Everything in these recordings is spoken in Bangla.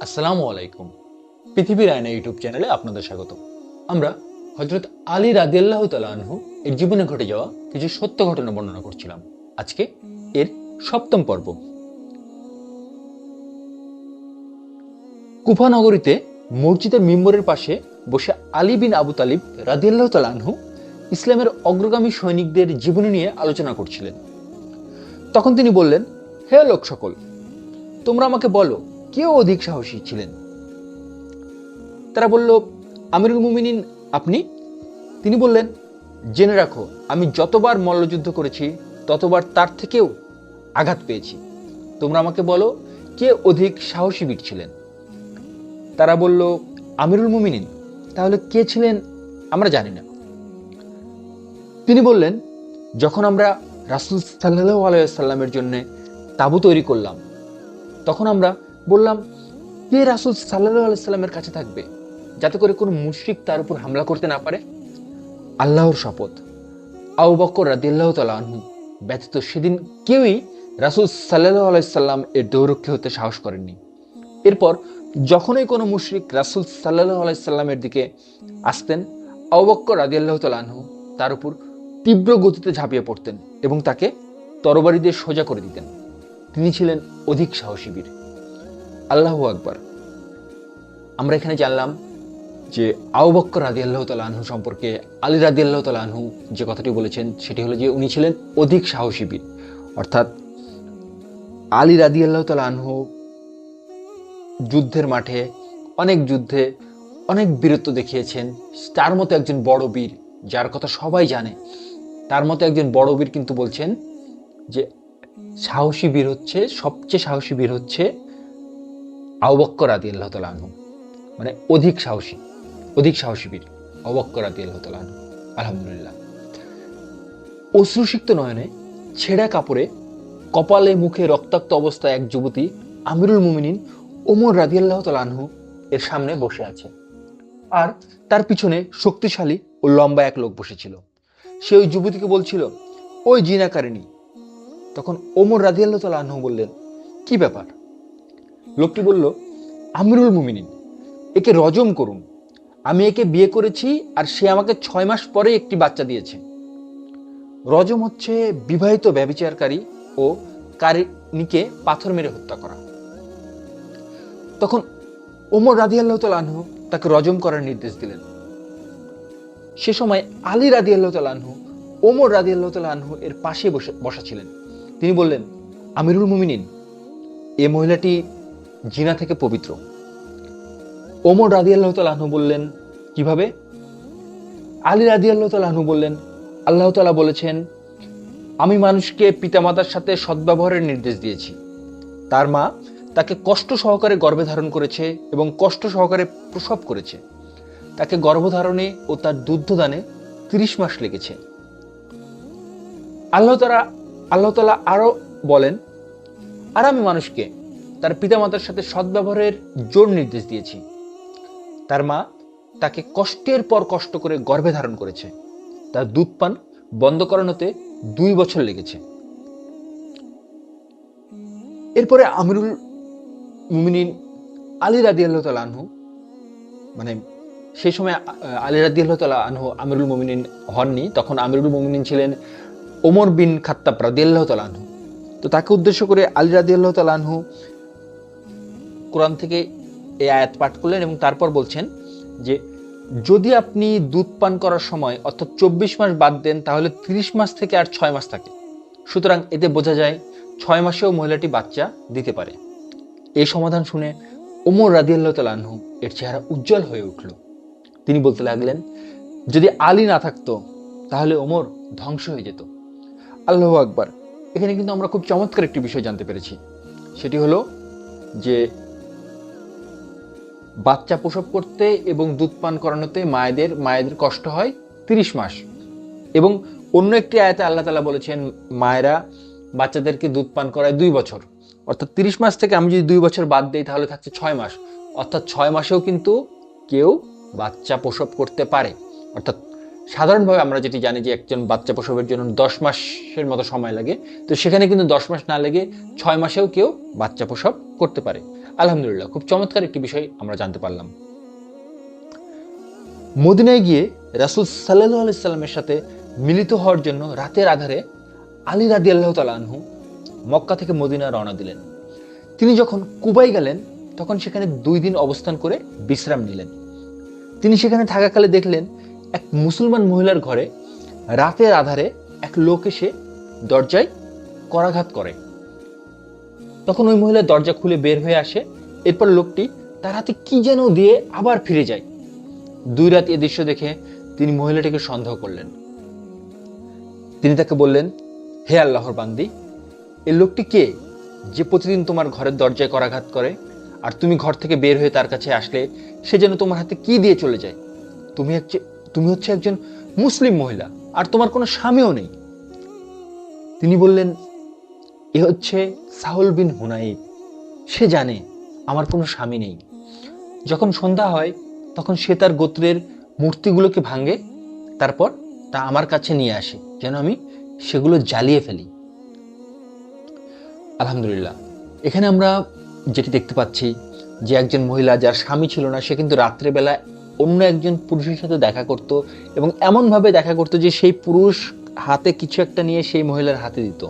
আসসালামু আলাইকুম। পৃথিবীর আয়না ইউটিউব চ্যানেলে আপনাদের স্বাগত। আমরা হযরত আলী রাদিয়াল্লাহু তাআলা আনহু এর জীবনে ঘটে যাওয়া কিছু সত্য ঘটনা বর্ণনা করছিলাম। আজকে এর সপ্তম পর্ব। কুফা নগরীতে মসজিদের মিম্বরের পাশে বসে আলী বিন আবু তালিব রাদিয়াল্লাহু তাআলা আনহু ইসলামের অগ্রগামী সৈনিকদের জীবনী নিয়ে আলোচনা করছিলেন। তখন তিনি বললেন, হে লোক সকল, তোমরা আমাকে বলো কে অধিক সাহসী ছিলেন। তারা বলল, আমিরুল মুমিনিন আপনি। তিনি বললেন, জেনে রাখো, আমি যতবার মল্লযুদ্ধ করেছি ততবার তার থেকেও আঘাত পেয়েছি। তোমরা আমাকে বলো কে অধিক সাহসী বীর ছিলেন। তারা বলল, আমিরুল মুমিনিন। তাহলে কে ছিলেন আমরা জানি না। তিনি বললেন, যখন আমরা রাসূল সাল্লাল্লাহু আলাইহি ওয়াসাল্লামের জন্য তাঁবু তৈরি করলাম, তখন আমরা বললাম, কে রাসূল সাল্লাল্লাহু আলাইহি ওয়াসাল্লামের কাছে থাকবে যাতে করে কোনো মুশরিক তার উপর হামলা করতে না পারে। আল্লাহর শপথ, আবু বকর রাদিয়াল্লাহু তাআলা আনহু ব্যতীত সেদিন কেউই রাসূল সাল্লাল্লাহু আলাইহি সাল্লাম এর দৌরক্ষে হতে সাহস করেননি। এরপর যখনই কোনো মুশরিক রাসূল সাল্লাল্লাহু আলাইহি সাল্লামের দিকে আসতেন, আবু বকর রাদিয়াল্লাহু তাআলা আনহু তার উপর তীব্র গতিতে ঝাঁপিয়ে পড়তেন এবং তাকে তরবারি দিয়ে সোজা করে দিতেন। তিনি ছিলেন অধিক সাহসী বীর। আল্লাহু আকবার। আমরা এখানে জানলাম যে আবু বকর রাদিয়াল্লাহু তাআলা আনহু সম্পর্কে আলী রাদিয়াল্লাহু তাআলা আনহু যে কথাটি বলেছেন সেটি হলো যে উনি ছিলেন অধিক সাহসী বীর। অর্থাৎ আলী রাদিয়াল্লাহু তাআলা আনহু যুদ্ধের মাঠে অনেক যুদ্ধে অনেক বীরত্ব দেখিয়েছেন। তার মতো একজন বড় বীর, যার কথা সবাই জানে, তার মতো একজন বড় বীর কিন্তু বলছেন যে সাহসী বীর হচ্ছে, সবচেয়ে সাহসী বীর হচ্ছে আবু বকর রাদিয়াল্লাহু তাআলা আনহু, মানে অধিক সাহসী বীর আবু বকর রাদিয়াল্লাহু তাআলা আনহু। আলহামদুলিল্লাহ। অশ্রুসিক্ত নয়নে ছেঁড়া কাপড়ে কপালে মুখে রক্তাক্ত অবস্থায় এক যুবতী আমিরুল মুমিনিন ওমর রাদিয়াল্লাহু তাআলা আনহু এর সামনে বসে আছে, আর তার পিছনে শক্তিশালী ও লম্বা এক লোক বসেছিল। সে ওই যুবতীকে বলছিল, ওই জিনাকারিনী। তখন ওমর রাদিয়াল্লাহু তাআলা আনহু বললেন, কি ব্যাপার? লোকটি বলল, আমিরুল মুমিনিন, একে রজম করুন। আমি একে বিয়ে করেছি আর সে আমাকে 6 মাস পরে একটি বাচ্চা দিয়েছে। রজম হচ্ছে বিবাহিত ব্যভিচারকারী ও কারিনীকে পাথর মেরে হত্যা করা। তখন ওমর রাদিয়াল্লাহু তাআলা আনহু তাকে রজম করার নির্দেশ দিলেন। সে সময় আলী রাদিয়াল্লাহু তাআলা আনহু ওমর রাদিয়াল্লাহু তাআলা আনহু এর পাশে বসা ছিলেন। তিনি বললেন, আমিরুল মুমিনিন, এ মহিলাটি জিনা থেকে পবিত্র। ওমর রাদিয়াল্লাহু তাআলা আনহু বললেন, কিভাবে? আলী রাদিয়াল্লাহু তাআলা আনহু বললেন, আল্লাহ তাআলা বলেছেন, আমি মানুষকে পিতামাতার সাথে সদ্ব্যবহারের নির্দেশ দিয়েছি। তার মা তাকে কষ্ট সহকারে গর্ভে ধারণ করেছে এবং কষ্ট সহকারে প্রসব করেছে। তাকে গর্ভধারণে ও তার দুগ্ধদানে 30 মাস লেগেছে। আল্লাহ তাআলা আরো বলেন, আর আমি মানুষকে তার পিতামাতার সাথে সদ্ব্যবহারের জোর নির্দেশ দিয়েছি। তার মা তাকে কষ্টের পর কষ্ট করে গর্ভে ধারণ করেছে। তার দুধ পান বন্ধ করানোতে 2 বছর লেগেছে। এরপরে আমিরুল মুমিনিন আলী রাদিয়াল্লাহু তাআলা আনহু, মানে সেই সময় আলী রাদিয়াল্লাহু তাআলা আনহু আমিরুল মুমিনিন হননি, তখন আমিরুল মুমিনিন ছিলেন ওমর বিন খাত্তাব রাদিয়াল্লাহু তাআলা আনহু। তো তাকে উদ্দেশ্য করে আলী রাদিয়াল্লাহু তাআলা আনহু কোরআন থেকে এই আয়াত পাঠ করলেন এবং তারপর বলছেন যে যদি আপনি দুধ পান করার সময় অর্থাৎ 24 মাস বাদ দেন তাহলে 30 মাস থেকে আর 6 মাস থাকে। সুতরাং এতে বোঝা যায় 6 মাসেও মহিলাটি বাচ্চা দিতে পারে। এই সমাধান শুনে ওমর রাদিয়াল্লাহু তাআলা আনহু এর চেহারা উজ্জ্বল হয়ে উঠল। তিনি বলতে লাগলেন, যদি আলী না থাকতো তাহলে ওমর ধ্বংস হয়ে যেত। আল্লাহু আকবার। এখানে কিন্তু আমরা খুব চমৎকার একটি বিষয় জানতে পেরেছি। সেটি হলো যে বাচ্চা প্রসব করতে এবং দুধ পান করানোতে মায়েদের কষ্ট হয় 30 মাস, এবং অন্য একটি আয়াতে আল্লাহ তাআলা বলেছেন মায়েরা বাচ্চাদেরকে দুধ পান করায় 2 বছর। অর্থাৎ 30 মাস থেকে আমি যদি 2 বছর বাদ দিই তাহলে থাকছে 6 মাস। অর্থাৎ 6 মাসেও কিন্তু কেউ বাচ্চা প্রসব করতে পারে। অর্থাৎ সাধারণভাবে আমরা যেটি জানি যে একজন বাচ্চা প্রসবের জন্য 10 মাসের মতো সময় লাগে, তো সেখানে কিন্তু 10 মাস না লেগে 6 মাসেও কেউ বাচ্চা প্রসব করতে পারে। আলহামদুলিল্লাহ, খুব চমৎকার একটি বিষয় আমরা জানতে পারলাম। মদিনায় গিয়ে রাসূল সাল্লাল্লাহু আলাইহি সাল্লামের সাথে মিলিত হওয়ার জন্য রাতের আধারে আলী রাদিয়াল্লাহু তাআলা আনহু মক্কা থেকে মদিনা রওনা দিলেন। তিনি যখন কুবাই গেলেন তখন সেখানে 2 দিন অবস্থান করে বিশ্রাম নিলেন। তিনি সেখানে থাকাকালে দেখলেন এক মুসলমান মহিলার ঘরে রাতের আধারে এক লোক এসে দরজায় করাঘাত করে। তখন ওই মহিলা দরজা খুলে বের হয়ে আসে। এরপর লোকটি তার হাতে কি যেন দিয়ে আবার ফিরে যায়। 2 রাত এ দৃশ্য দেখে তিনি মহিলাটিকে সন্দেহ করলেন। তিনি তাকে বললেন, হে আল্লাহর বান্দি, এই লোকটি কে যে প্রতিদিন তোমার ঘরের দরজায় করাঘাত করে, আর তুমি ঘর থেকে বের হয়ে তার কাছে আসলে সে যেন তোমার হাতে কি দিয়ে চলে যায়? তুমি হচ্ছে একজন মুসলিম মহিলা, আর তোমার কোনো স্বামীও নেই। তিনি বললেন, এ হচ্ছে সাহল বিন হুনাইব। সে জানে আমার কোনো স্বামী নেই। যখন সন্ধ্যা হয় তখন সে তার গোত্রের মূর্তিগুলোকে ভাঙে, তারপর তা আমার কাছে নিয়ে আসে যেন আমি সেগুলো জ্বালিয়ে ফেলি। আলহামদুলিল্লাহ, এখানে আমরা যেটি দেখতে পাচ্ছি যে একজন মহিলা যার স্বামী ছিল না, সে কিন্তু রাত্রেবেলা অন্য একজন পুরুষের সাথে দেখা করত, এবং এমনভাবে দেখা করতো যে সেই পুরুষ হাতে কিছু একটা নিয়ে সেই মহিলার হাতে দিত।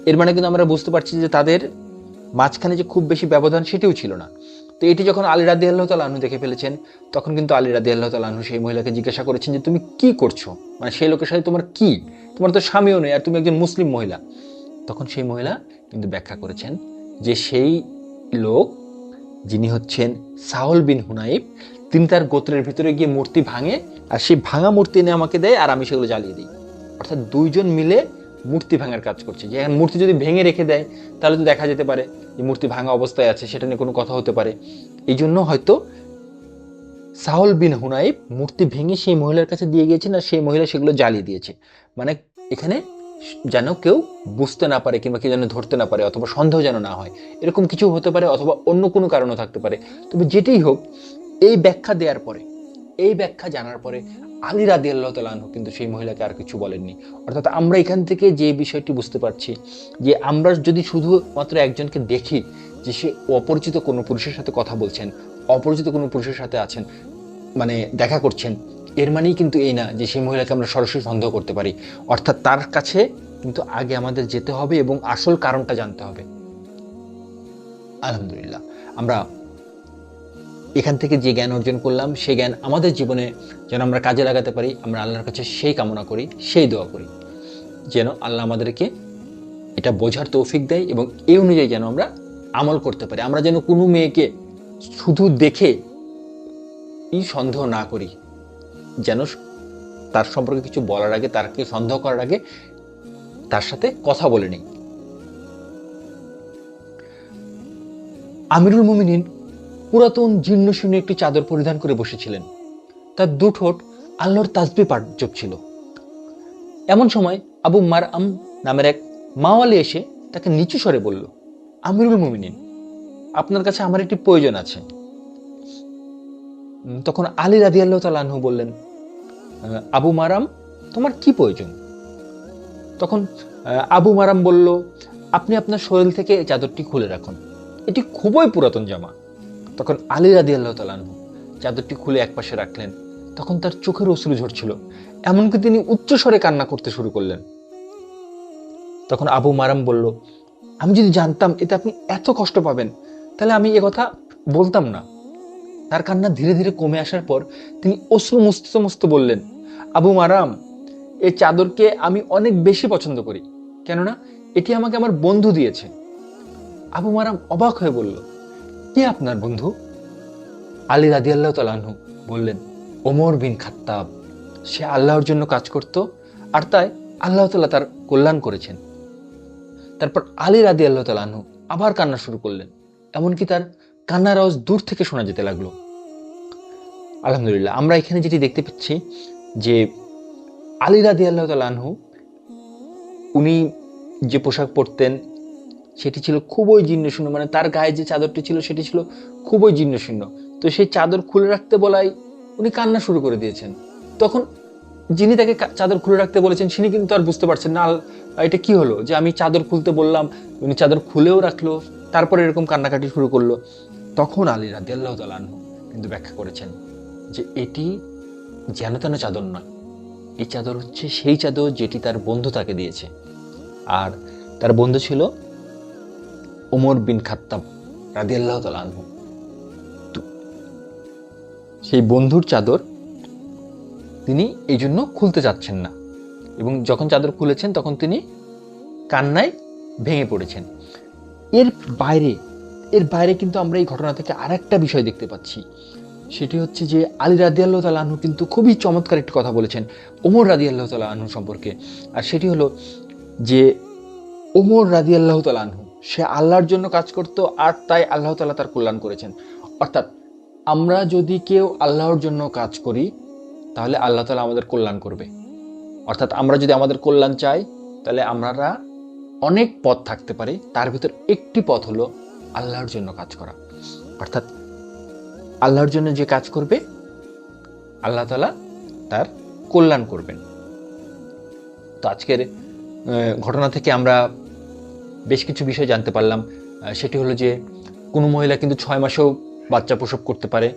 এর মানে কিন্তু আমরা বুঝতে পারছি যে তাদের মাঝখানে যে খুব বেশি ব্যবধান সেটিও ছিল না। তো এটি যখন আলী রাদিয়াল্লাহু তাআলা আনহু দেখে ফেলেছেন, তখন কিন্তু আলী রাদিয়াল্লাহু তাআলা আনহু সেই মহিলাকে জিজ্ঞাসা করেছেন যে তুমি কি করছো, মানে সেই লোকের সাথে তোমার কি, তোমার তো স্বামীও নেই আর তুমি একজন মুসলিম মহিলা। তখন সেই মহিলা কিন্তু ব্যাখ্যা করেছেন যে সেই লোক যিনি হচ্ছেন সাহল বিন হুনাইব, তিনি তার গোত্রের ভিতরে গিয়ে মূর্তি ভাঙে, আর সেই ভাঙা মূর্তি এনে আমাকে দেয় আর আমি সেগুলো জ্বালিয়ে দিই। অর্থাৎ 2 জন মিলে মূর্তি ভাঙার কাজ করছে। যে মূর্তি যদি ভেঙে রেখে দেয় তাহলে তো দেখা যেতে পারে যে মূর্তি ভাঙা অবস্থায় আছে, সেটা নিয়ে কোনো কথা হতে পারে। এই জন্য হয়তো সাহল বিন হুনাইব মূর্তি ভেঙে সেই মহিলার কাছে দিয়ে গিয়েছেন আর সেই মহিলা সেগুলো জ্বালিয়ে দিয়েছে। মানে এখানে যেন কেউ বুঝতে না পারে কিংবা কেউ যেন ধরতে না পারে, অথবা সন্দেহ যেন না হয়, এরকম কিছু হতে পারে, অথবা অন্য কোনো কারণও থাকতে পারে। তবে যেটাই হোক, এই ব্যাখ্যা দেওয়ার পরে, এই ব্যাখ্যা জানার পরে আলী রাদিয়াল্লাহু তাআলা আনহু কিন্তু সেই মহিলাকে আর কিছু বলেননি। অর্থাৎ আমরা এখান থেকে যে বিষয়টি বুঝতে পারছি যে আমরা যদি শুধুমাত্র একজনকে দেখি যে সে অপরিচিত কোনো পুরুষের সাথে কথা বলছেন, অপরিচিত কোনো পুরুষের সাথে আছেন, মানে দেখা করছেন, এর মানেই কিন্তু এই না যে সেই মহিলাকে আমরা সরাসরি সন্দেহ করতে পারি। অর্থাৎ তার কাছে কিন্তু আগে আমাদের যেতে হবে এবং আসল কারণটা জানতে হবে। আলহামদুলিল্লাহ, আমরা এখান থেকে যে জ্ঞান অর্জন করলাম সেই জ্ঞান আমাদের জীবনে যেন আমরা কাজে লাগাতে পারি, আমরা আল্লাহর কাছে সেই কামনা করি, সেই দোয়া করি যেন আল্লাহ আমাদেরকে এটা বোঝার তৌফিক দেয় এবং এই অনুযায়ী যেন আমরা আমল করতে পারি। আমরা যেন কোনো মেয়েকে শুধু দেখে সন্দেহ না করি, যেন তার সম্পর্কে কিছু বলার আগে, তারকে সন্দেহ করার আগে তার সাথে কথা বলে নেই। আমিরুল মুমিনিন পুরাতন জীর্ণ শীর্ণ একটি চাদর পরিধান করে বসেছিলেন। তার 2 ঠোঁট আল্লাহর তাসবিহ পাঠ জপছিল। এমন সময় আবু মারআম নামের এক মাওয়ালি এসে তাকে নিচু স্বরে বলল, আমিরুল মুমিনিন, আপনার কাছে আমার একটি প্রয়োজন আছে। তখন আলী রাদিয়াল্লাহু তাআলা আনহু বললেন, আবু মারাম, তোমার কি প্রয়োজন? তখন আবু মারাম বলল, আপনি আপনার শরীর থেকে চাদরটি খুলে রাখুন, এটি খুবই পুরাতন জামা। তখন আলী রাদিয়াল্লাহু তাআলা আনহু চাদরটি খুলে একপাশে রাখলেন। তখন তার চোখের অশ্রু ঝরছিল, এমনকি তিনি উচ্চ স্বরে কান্না করতে শুরু করলেন। তখন আবু মারাম বলল, আমি যদি জানতাম এতে আপনি এত কষ্ট পাবেন তাহলে আমি এ কথা বলতাম না। তার কান্না ধীরে ধীরে কমে আসার পর তিনি অশ্রু মুছতে মুছতে বললেন, আবু মারাম, এই চাদরকে আমি অনেক বেশি পছন্দ করি, কেননা এটি আমাকে আমার বন্ধু দিয়েছে। আবু মারাম অবাক হয়ে বলল, কে আপনার বন্ধু? আলী রাদিয়াল্লাহু তাআলা আনহু বললেন, ওমর বিন খাত্তাব। সে আল্লাহর জন্য কাজ করত আর তাই আল্লাহ তাআলা তার কল্যাণ করেছেন। তারপর আলী রাদিয়াল্লাহু তাআলা আনহু আবার কান্না শুরু করলেন, এমনকি তার কান্নার আওয়াজ দূর থেকে শোনা যেতে লাগলো। আলহামদুলিল্লাহ, আমরা এখানে যেটি দেখতে পাচ্ছি যে আলী রাদিয়াল্লাহু তাআলা আনহু উনি যে পোশাক পরতেন সেটি ছিল খুবই জীর্ণশীর্ণ, মানে তার গায়ে যে চাদরটি ছিল সেটি ছিল খুবই জীর্ণশীর্ণ। তো সেই চাদর খুলে রাখতে বলাই উনি কান্না শুরু করে দিয়েছেন। তখন যিনি তাকে চাদর খুলে রাখতে বলেছেন তিনি কিন্তু আর বুঝতে পারছেন না এটা কি হলো, যে আমি চাদর খুলতে বললাম, উনি চাদর খুলেও রাখলো, তারপরে এরকম কান্নাকাটি শুরু করলো। তখন আলী রাদিয়াল্লাহু তাআলা আনহু কিন্তু ব্যাখ্যা করেছেন যে এটি যেন তেন চাদর নয়, এই চাদর হচ্ছে সেই চাদর যেটি তার বন্ধু তাকে দিয়েছে, আর তার বন্ধু ছিল ওমর বিন খাত্তাব রাদিয়াল্লাহু তাআলা আনহু। সেই বন্ধুর চাদর তিনি এই জন্য খুলতে চাচ্ছেন না, এবং যখন চাদর খুলেছেন তখন তিনি কান্নায় ভেঙে পড়েছেন। এর বাইরে কিন্তু আমরা এই ঘটনা থেকে আরেকটা বিষয় দেখতে পাচ্ছি, সেটি হচ্ছে যে আলী রাদিয়াল্লাহু তাআলা আনহু কিন্তু খুবই চমৎকার একটি কথা বলেছেন ওমর রাদিয়াল্লাহু তাআলা আনহু সম্পর্কে। আর সেটি হলো যে ওমর রাদিয়াল্লাহু তাআলা আনহু সে আল্লাহর জন্য কাজ করতো, আর তাই আল্লাহ তাআলা তার কল্যাণ করেছেন। অর্থাৎ আমরা যদি কেউ আল্লাহর জন্য কাজ করি তাহলে আল্লাহ তাআলা আমাদের কল্যাণ করবে। অর্থাৎ আমরা যদি আমাদের কল্যাণ চাই তাহলে আমরা অনেক পথ থাকতে পারে, তার ভিতর একটি পথ হলো আল্লাহর জন্য কাজ করা। অর্থাৎ আল্লাহর জন্য যে কাজ করবে আল্লাহ তাআলা তার কল্যাণ করবেন। তো আজকের ঘটনা থেকে আমরা বেশ কিছু বিষয় জানতে পারলাম। সেটি হলো যে কোনো মহিলা কিন্তু 6 মাসেও বাচ্চা প্রসব করতে পারে।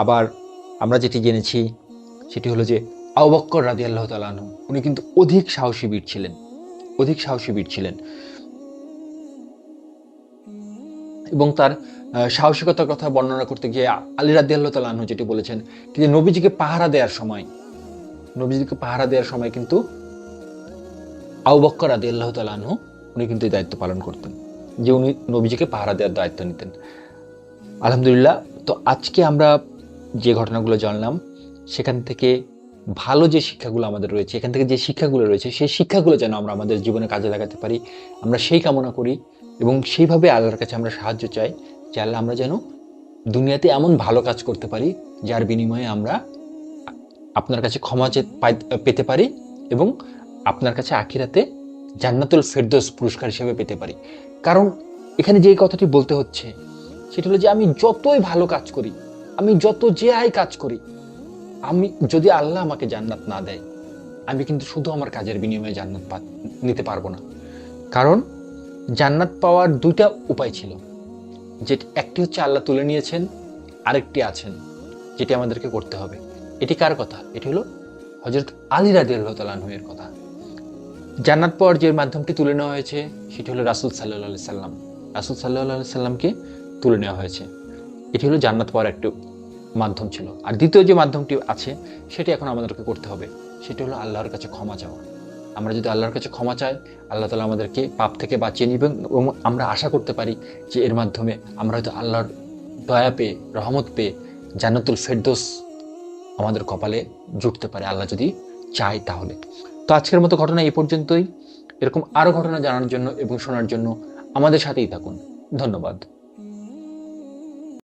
আবার আমরা যেটি জেনেছি সেটি হলো যে আবু বকর রাদিয়াল্লাহু তাআলা আনহু উনি কিন্তু অধিক সাহসী বীর ছিলেন, এবং তার সাহসিকতার কথা বর্ণনা করতে গিয়ে আলী রাদিয়াল্লাহু তাআলা আনহু যেটি বলেছেন যে নবীজিকে পাহারা দেওয়ার সময় কিন্তু আবু বকর রাদিয়াল্লাহু তাআলা আনহু উনি কিন্তু এই দায়িত্ব পালন করতেন, যে উনি নবীজিকে পাহারা দেওয়ার দায়িত্ব নিতেন। আলহামদুলিল্লাহ। তো আজকে আমরা যে ঘটনাগুলো জানলাম সেখান থেকে ভালো যে শিক্ষাগুলো আমাদের রয়েছে, এখান থেকে যে শিক্ষাগুলো রয়েছে সেই শিক্ষাগুলো যেন আমরা আমাদের জীবনে কাজে লাগাতে পারি, আমরা সেই কামনা করি এবং সেইভাবে আল্লাহর কাছে আমরা সাহায্য চাই যে আল্লাহ আমরা যেন দুনিয়াতে এমন ভালো কাজ করতে পারি যার বিনিময়ে আমরা আপনার কাছে ক্ষমা পেতে পারি এবং আপনার কাছে আখিরাতে জান্নাতুল ফেরদৌস পুরস্কার হিসেবে পেতে পারি। কারণ এখানে যে কথাটি বলতে হচ্ছে সেটা হলো যে আমি যতই ভালো কাজ করি, আমি যত যে কাজ করি, আমি যদি আল্লাহ আমাকে জান্নাত না দেয়, আমি কিন্তু শুধু আমার কাজের বিনিময়ে জান্নাত নিতে পারবো না। কারণ জান্নাত পাওয়ার দুইটা উপায় ছিল, যেটি একটি হচ্ছে আল্লাহ তুলে নিয়েছেন, আরেকটি আছেন যেটি আমাদেরকে করতে হবে। এটি কার কথা? এটি হলো হযরত আলী রাদিয়াল্লাহু তাআলা আনহু এর কথা। জান্নাত পাওয়ার যে মাধ্যমটি তুলে নেওয়া হয়েছে সেটি হলো রাসূল সাল্লাল্লাহু আলাইহি সাল্লাম। রাসূল সাল্লাল্লাহু আলাইহি সাল্লামকে তুলে নেওয়া হয়েছে। এটি হলো জান্নাত পাওয়ার একটি মাধ্যম ছিল। আর দ্বিতীয় যে মাধ্যমটি আছে সেটি এখন আমাদেরকে করতে হবে, সেটি হলো আল্লাহর কাছে ক্ষমা চাওয়া। আমরা যদি আল্লাহর কাছে ক্ষমা চাই, আল্লাহ তাআলা আমাদেরকে পাপ থেকে বাঁচিয়ে নেবেন এবং আমরা আশা করতে পারি যে এর মাধ্যমে আমরা হয়তো আল্লাহর দয়া পেয়ে, রহমত পেয়ে জান্নাতুল ফেরদৌস আমাদের কপালে জুটতে পারে, আল্লাহ যদি চায় তাহলে। তো আজকের মতো ঘটনা এই পর্যন্তই। এরকম আরো ঘটনা জানার জন্য এবং শোনার জন্য আমাদের সাথেই থাকুন। ধন্যবাদ।